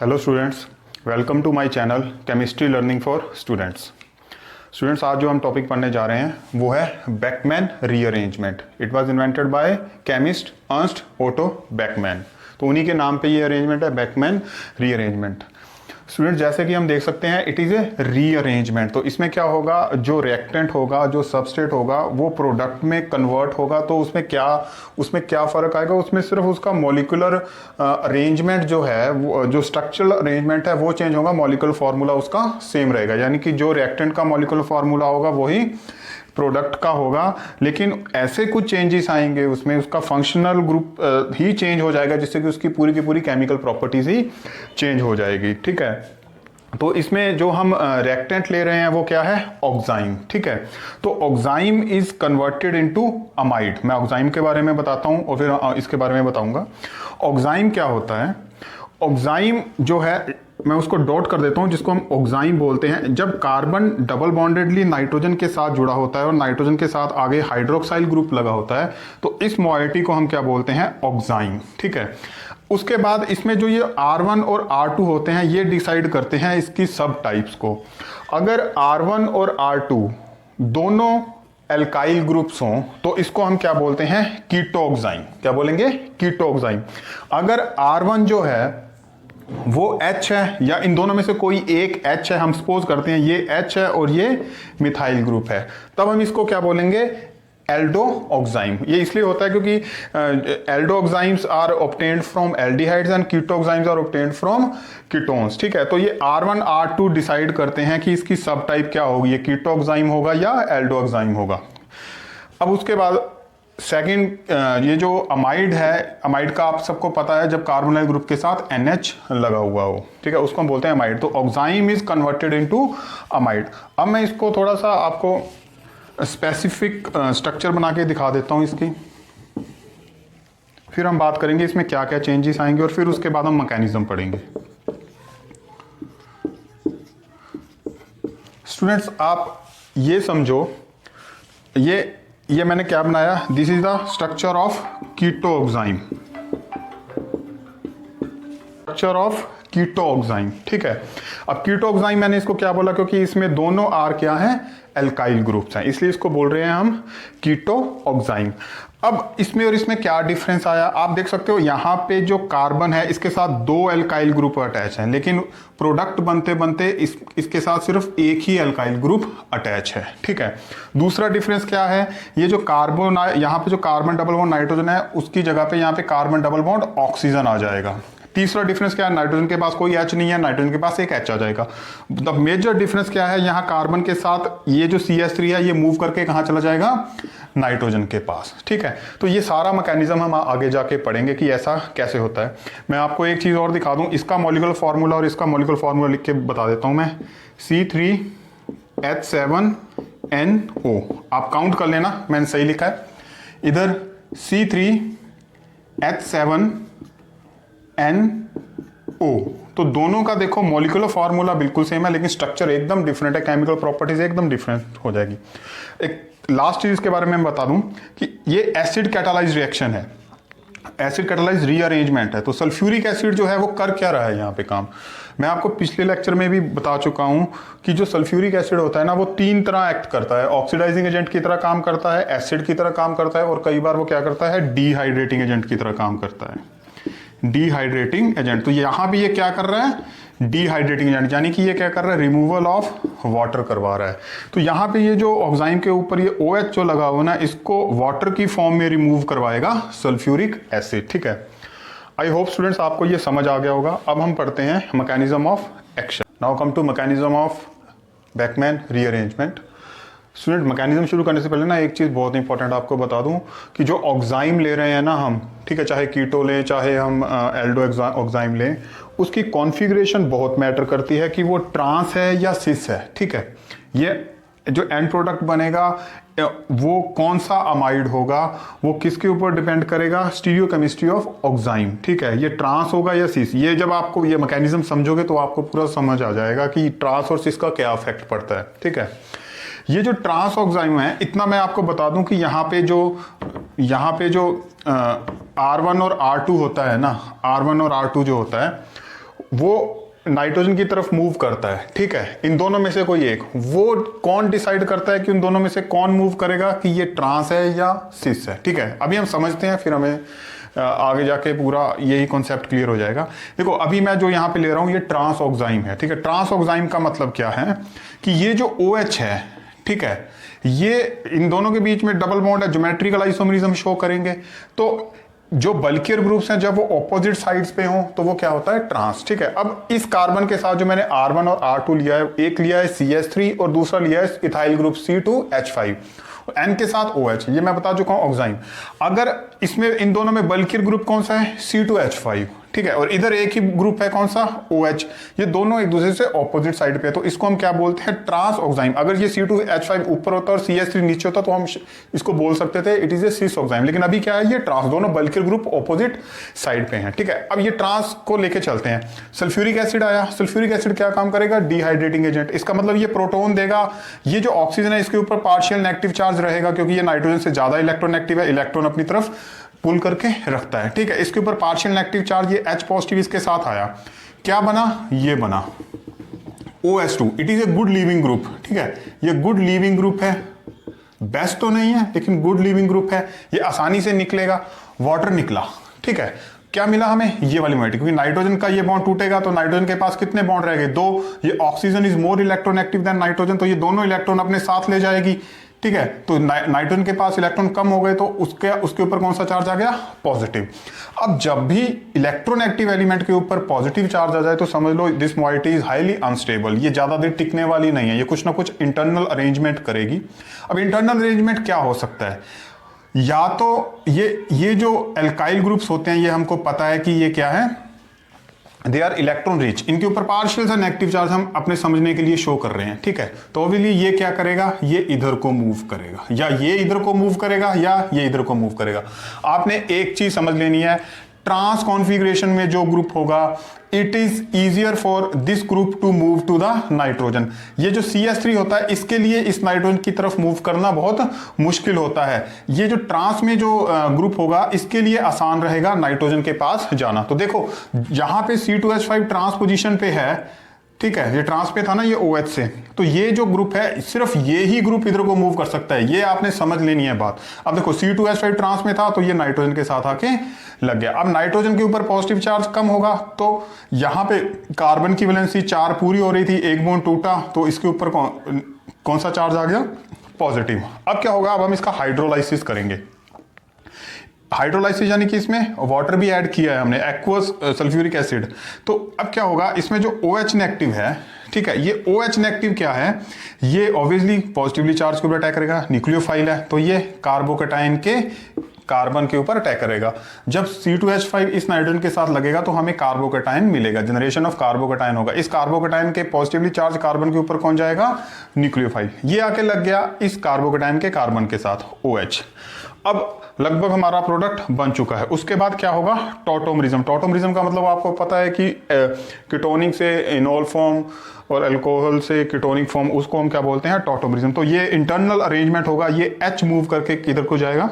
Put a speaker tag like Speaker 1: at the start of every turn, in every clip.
Speaker 1: Hello students, welcome to my channel chemistry learning for students. Students, आज जो हम topic पढ़ने जा रहे हैं वो है Beckmann rearrangement. It was invented by chemist Ernst Otto Beckmann. तो उन्हीं के नाम पे ये अरेंजमेंट है, बेकमैन रीअरेंजमेंट। स्टूडेंट, जैसे कि हम देख सकते हैं इट इज़ ए रीअरेंजमेंट। तो इसमें क्या होगा, जो रिएक्टेंट होगा, जो सबस्ट्रेट होगा, वो प्रोडक्ट में कन्वर्ट होगा। तो उसमें क्या फ़र्क आएगा, उसमें सिर्फ उसका मॉलिक्यूलर अरेंजमेंट जो है, वो जो स्ट्रक्चरल अरेंजमेंट है वो चेंज होगा, मॉलिक्यूलर फार्मूला उसका सेम रहेगा। यानी कि जो रिएक्टेंट का मॉलिक्यूलर फार्मूला होगा वही प्रोडक्ट का होगा, लेकिन ऐसे कुछ चेंजेस आएंगे उसमें, उसका फंक्शनल ग्रुप ही चेंज हो जाएगा, जिससे कि उसकी पूरी की पूरी केमिकल प्रॉपर्टीज ही चेंज हो जाएगी। ठीक है, तो इसमें जो हम रिएक्टेंट ले रहे हैं वो क्या है, ऑक्साइम। ठीक है, तो oxime is converted into amide. मैं ऑक्साइम के बारे में बताता हूं और फिर इसके बारे में बताऊंगा। ऑक्साइम क्या होता है, ऑक्साइम जो है मैं उसको डॉट कर देता हूं, जिसको हम ऑक्साइम बोलते हैं। जब कार्बन डबल बॉन्डेडली नाइट्रोजन के साथ जुड़ा होता है और नाइट्रोजन के साथ आगे हाइड्रोक्साइल ग्रुप लगा होता है, तो इस मॉइटी को हम क्या बोलते हैं, ऑक्साइम। ठीक है, उसके बाद इसमें जो ये R1 और R2 होते हैं, ये डिसाइड करते हैं इसकी सब टाइप्स को। अगर R1 और R2 दोनों एल्काइल ग्रुप्स हों तो इसको हम क्या बोलते हैं, कीटोक्साइम। क्या बोलेंगे, कीटोक्साइम। अगर R1 जो है वो H है, या इन दोनों में से कोई एक H है, हम सपोज करते हैं ये H है और ये मिथाइल ग्रुप है, तब हम इसको क्या बोलेंगे, एल्डो ऑक्साइम। ये इसलिए होता है क्योंकि aldoximes are obtained from aldehydes and ketoximes are obtained from ketones. ठीक है, तो ये R1 R2 डिसाइड करते हैं कि इसकी सब टाइप क्या होगी, ये कीटोक्साइम होगा या एल्डो ऑक्साइम होगा। अब उसके बाद सेकंड, ये जो अमाइड है, अमाइड का आप सबको पता है, जब कार्बोनाइल ग्रुप के साथ NH लगा हुआ हो, ठीक है, उसको हम बोलते हैं अमाइड। तो oxime is converted into amide. अब मैं इसको थोड़ा सा आपको स्पेसिफिक स्ट्रक्चर बना के दिखा देता हूं इसकी, फिर हम बात करेंगे इसमें क्या क्या चेंजेस आएंगे और फिर उसके बाद हम मैकेनिज्म पढ़ेंगे। स्टूडेंट्स, आप ये समझो, ये मैंने क्या बनाया, this is the structure of ketoxime, structure of ketoxime. ठीक है, अब कीटोक्साइम मैंने इसको क्या बोला, क्योंकि इसमें दोनों R क्या है, एल्काइल ग्रुप्स हैं, इसलिए इसको बोल रहे हैं हम कीटोक्साइम। अब इसमें और इसमें क्या डिफरेंस आया, आप देख सकते हो यहाँ पे जो कार्बन है इसके साथ दो एल्काइल ग्रुप अटैच हैं, लेकिन प्रोडक्ट बनते बनते इसके साथ सिर्फ एक ही एल्काइल ग्रुप अटैच है। ठीक है, दूसरा डिफरेंस क्या है, ये जो कार्बन, यहाँ पे जो कार्बन डबल बॉन्ड नाइट्रोजन है उसकी जगह पे यहाँ पे कार्बन डबल बॉन्ड ऑक्सीजन आ जाएगा। तीसरा डिफरेंस क्या है, नाइट्रोजन के पास कोई H नहीं है, नाइट्रोजन के पास एक H आ जाएगा। द मेजर डिफरेंस क्या है, यहाँ कार्बन के साथ ये जो CH3 है ये मूव करके कहाँ चला जाएगा, नाइट्रोजन के पास। ठीक है, तो ये सारा मैकेनिज्म हम आगे जाके पढ़ेंगे कि ऐसा कैसे होता है। मैं आपको एक चीज़ और दिखा दूँ, इसका मॉलिक्यूलर फार्मूला और इसका मॉलिक्यूलर फार्मूला लिख के बता देता हूँ मैं। C3H7NO, आप काउंट कर लेना, मैंने सही लिखा है इधर, C3H7NO। तो दोनों का देखो मॉलिक्यूलर फार्मूला बिल्कुल सेम है, लेकिन स्ट्रक्चर एकदम डिफरेंट है, केमिकल प्रॉपर्टीज एकदम डिफरेंट हो जाएगी। एक लास्ट चीज के बारे में मैं बता दूं कि ये एसिड कैटालाइज रिएक्शन है, एसिड कैटालाइज रीअरेंजमेंट है। तो सल्फ्यूरिक एसिड जो है वो कर क्या रहा है यहाँ पे काम, मैं आपको पिछले लेक्चर में भी बता चुका हूं कि जो सल्फ्यूरिक एसिड होता है ना, वो तीन तरह एक्ट करता है। ऑक्सीडाइजिंग एजेंट की तरह काम करता है, एसिड की तरह काम करता है, और कई बार वो क्या करता है, डिहाइड्रेटिंग एजेंट की तरह काम करता है, डिहाइड्रेटिंग एजेंट। तो यहां भी ये क्या कर रहा है, डिहाइड्रेटिंग एजेंट, यानी कि ये क्या कर रहा है, रिमूवल ऑफ वाटर करवा रहा है। तो यहाँ पे ये जो ऑक्साइम के ऊपर ये OH जो लगा हुआ ना, इसको वाटर की फॉर्म में रिमूव करवाएगा सल्फ्यूरिक एसिड। ठीक है, आई होप स्टूडेंट्स आपको ये समझ आ गया होगा। अब हम पढ़ते हैं mechanism of action. Now come to mechanism of Beckmann rearrangement. Student, mechanism शुरू करने से पहले ना एक चीज़ बहुत इंपॉर्टेंट आपको बता दूं कि जो ऑक्साइम ले रहे हैं ना हम, ठीक है, चाहे कीटो लें चाहे हम एल्डो ऑक्साइम लें, उसकी कॉन्फ़िगरेशन बहुत मैटर करती है कि वो ट्रांस है या सिस है। ठीक है, ये जो एंड प्रोडक्ट बनेगा वो कौन सा अमाइड होगा, वो किसके ऊपर डिपेंड करेगा, स्टीरियोकेमिस्ट्री ऑफ ऑक्साइम। ठीक है, ये ट्रांस होगा या सिस। ये जब आपको ये मैकेनिज्म समझोगे तो आपको पूरा समझ आ जाएगा कि ट्रांस और सिस का क्या इफेक्ट पड़ता है। ठीक है, ये जो ट्रांस ऑक्साइम है, इतना मैं आपको बता दूं कि यहाँ पे जो R1 और R2 होता है ना, R1 और R2 जो होता है वो नाइट्रोजन की तरफ मूव करता है, ठीक है, इन दोनों में से कोई एक, वो कौन डिसाइड करता है कि उन दोनों में से कौन मूव करेगा कि ये ट्रांस है या सिस है, ठीक है। अभी हम समझते हैं, फिर हमें आगे जाके पूरा यही कॉन्सेप्ट क्लियर हो जाएगा। देखो अभी मैं जो यहाँ पे ले रहा हूँ ये ट्रांस ऑक्साइम है, ठीक है। ट्रांस ऑक्साइम का मतलब क्या है कि ये जो OH है, ठीक है, ये इन दोनों के बीच में डबल बॉन्ड है, ज्योमेट्रिकल आइसोमरिज्म शो करेंगे। तो जो बल्कियर ग्रुप्स हैं जब वो ऑपोजिट साइड्स पे हों तो वो क्या होता है, ट्रांस, ठीक है। अब इस कार्बन के साथ जो मैंने R1 और R2 लिया है, एक लिया है CH3 और दूसरा लिया है इथाइल ग्रुप C2H5, N के साथ OH, ये मैं बता चुका हूं ऑक्साइम। अगर इसमें इन दोनों में बल्कियर ग्रुप कौन सा है, C2H5, ठीक है, और इधर एक ही ग्रुप है कौन सा, OH, ये दोनों एक दूसरे से ऑपोजिट साइड पे है, तो इसको हम क्या बोलते हैं, ट्रांस ऑक्साइम। अगर ये C2H5 ऊपर होता और CH3 नीचे होता तो हम इसको बोल सकते थे it is a cis oxime, लेकिन अभी क्या है, ये ट्रांस, दोनों बल्कियर ग्रुप ऑपोजिट साइड पे हैं, ठीक है। अब ये ट्रांस को लेके चलते हैं। सल्फ्यूरिक एसिड आया, सल्फ्यूरिक एसिड क्या काम करेगा, डिहाइड्रेटिंग एजेंट। इसका मतलब ये प्रोटोन देगा, ये जो ऑक्सीजन है इसके ऊपर पार्शियल नेगेटिव चार्ज रहेगा क्योंकि ये नाइट्रोजन से ज्यादा इलेक्ट्रोनेगेटिव है, इलेक्ट्रॉन अपनी तरफ पुल करके रखता है, ठीक है। इसके ऊपर पार्शियल नेगेटिव चार्ज, ये H पॉजिटिव इसके साथ आया, क्या बना, ये बना OH2। It is a good leaving group, ठीक है, ये गुड लीविंग ग्रुप है, बेस्ट तो नहीं है लेकिन गुड लीविंग ग्रुप है, ये आसानी से निकलेगा। वाटर निकला, ठीक है, क्या मिला हमें, ये वाली मॉलिक्यूल, क्योंकि नाइट्रोजन का ये बॉन्ड टूटेगा तो नाइट्रोजन के पास कितने बॉन्ड रहेंगे, 2। ये oxygen is more electronegative than nitrogen, तो ये दोनों इलेक्ट्रॉन अपने साथ ले जाएगी, ठीक है। तो नाइट्रोजन के पास इलेक्ट्रॉन कम हो गए तो उसके ऊपर कौन सा चार्ज आ गया, पॉजिटिव। अब जब भी इलेक्ट्रोनेगेटिव एलिमेंट के ऊपर पॉजिटिव चार्ज आ जाए तो समझ लो this moiety is highly unstable, ये ज्यादा देर टिकने वाली नहीं है, ये कुछ ना कुछ इंटरनल अरेंजमेंट करेगी। अब इंटरनल अरेंजमेंट क्या हो सकता है, या तो ये जो एल्काइल ग्रुप्स होते हैं, ये हमको पता है कि ये क्या है, दे आर इलेक्ट्रॉन रिच, इनके ऊपर पार्शियल सा नेगेटिव चार्ज हम अपने समझने के लिए शो कर रहे हैं, ठीक है। तो ऑब्वियसली ये क्या करेगा, ये इधर को मूव करेगा, या ये इधर को मूव करेगा, या ये इधर को मूव करेगा। आपने एक चीज समझ लेनी है, ट्रांस कॉन्फ़िगरेशन में जो ग्रुप होगा it is easier for this group to move to the nitrogen. ये जो CH3 होता है इसके लिए इस नाइट्रोजन की तरफ मूव करना बहुत मुश्किल होता है। ये जो ट्रांस में जो ग्रुप होगा इसके लिए आसान रहेगा नाइट्रोजन के पास जाना। तो देखो यहां पे C2H5 ट्रांस पोजीशन पे है, ठीक है, ये ट्रांस पे था ना ये OH से, तो ये जो ग्रुप है सिर्फ ये ही ग्रुप इधर को मूव कर सकता है, ये आपने समझ लेनी है बात। अब देखो C2H5 ट्रांस में था तो ये नाइट्रोजन के साथ आके लग गया। अब नाइट्रोजन के ऊपर पॉजिटिव चार्ज कम होगा तो यहाँ पे कार्बन की वैलेंसी 4 पूरी हो रही थी, एक बॉन्ड टूटा तो इसके ऊपर कौन सा चार्ज आ गया, पॉजिटिव। अब क्या होगा, अब हम इसका हाइड्रोलाइसिस करेंगे। हाइड्रोलाइसिस यानी कि इसमें वाटर भी ऐड किया है हमने, एक्वस सल्फ्यूरिक एसिड। तो अब क्या होगा, इसमें जो OH नेगेटिव है, ठीक है, ये OH नेगेटिव क्या है, ये ऑब्वियसली पॉजिटिवली चार्ज के ऊपर अटैक करेगा, न्यूक्लियोफाइल है तो ये कार्बोकेटाइन के कार्बन के ऊपर अटैक करेगा। जब C2H5 इस नाइट्रोजन के साथ लगेगा तो हमें कार्बोकेटाइन मिलेगा, जनरेशन ऑफ कार्बोकेटाइन होगा। इस कार्बोकेटाइन के पॉजिटिवली चार्ज कार्बन के ऊपर कौन जाएगा, न्यूक्लियोफाइल, ये आके लग गया इस कार्बोकेटाइन के कार्बन के साथ OH। अब लगभग हमारा प्रोडक्ट बन चुका है। उसके बाद क्या होगा, टॉटोमरिज्म। टॉटोमरिज्म का मतलब आपको पता है कि कीटोनिक से इनोल फॉर्म और अल्कोहल से कीटोनिक फॉर्म, उसको हम क्या बोलते हैं, टॉटोमरिज्म। तो ये इंटरनल अरेंजमेंट होगा, ये H मूव करके किधर को जाएगा,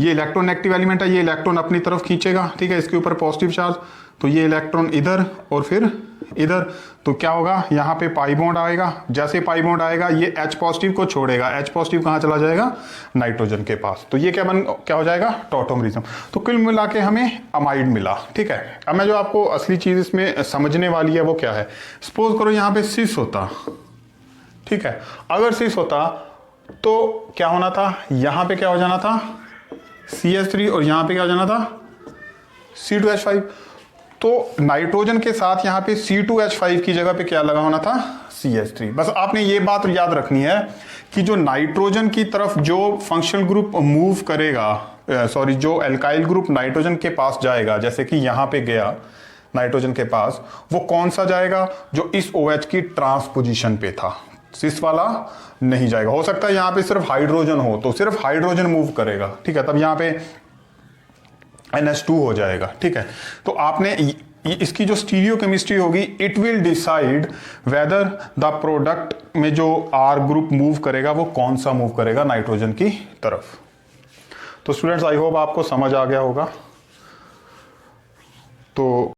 Speaker 1: ये इलेक्ट्रोनेगेटिव एलिमेंट है, ये इलेक्ट्रॉन अपनी तरफ खींचेगा, ठीक है, इसके ऊपर पॉजिटिव चार्ज, तो ये इलेक्ट्रॉन इधर और फिर इधर, तो क्या होगा, यहाँ पे पाई बॉन्ड आएगा, जैसे पाई बॉन्ड आएगा ये H पॉजिटिव को छोड़ेगा, H पॉजिटिव कहाँ चला जाएगा, नाइट्रोजन के पास, तो ये क्या हो जाएगा, टॉटोमरिज्म। तो कुल मिला के हमें अमाइड मिला, ठीक है। अब मैं जो आपको असली चीज इसमें समझने वाली है वो क्या है, सपोज करो यहाँ पे सिस होता, ठीक है, अगर सिस होता तो क्या होना था, यहाँ पे क्या हो जाना था, CH3 और यहाँ पे क्या हो जाना था, C2H5। तो नाइट्रोजन के साथ यहाँ पे C2H5 की जगह पे क्या लगा होना था, CH3। बस आपने ये बात याद रखनी है कि जो नाइट्रोजन की तरफ जो फंक्शनल ग्रुप मूव करेगा, सॉरी जो एल्काइल ग्रुप नाइट्रोजन के पास जाएगा, जैसे कि यहाँ पे गया नाइट्रोजन के पास, वो कौन सा जाएगा, जो इस OH की ट्रांस पोजीशन पे था, सिस वाला नहीं जाएगा। हो सकता है यहाँ पे सिर्फ हाइड्रोजन हो तो सिर्फ हाइड्रोजन मूव करेगा, ठीक है, तब यहाँ पे NH2 हो जाएगा, ठीक है। तो आपने इसकी जो स्टीरियो केमिस्ट्री होगी, it will decide whether the product में जो R ग्रुप मूव करेगा वो कौन सा मूव करेगा नाइट्रोजन की तरफ। तो स्टूडेंट्स आई होप आपको समझ आ गया होगा। तो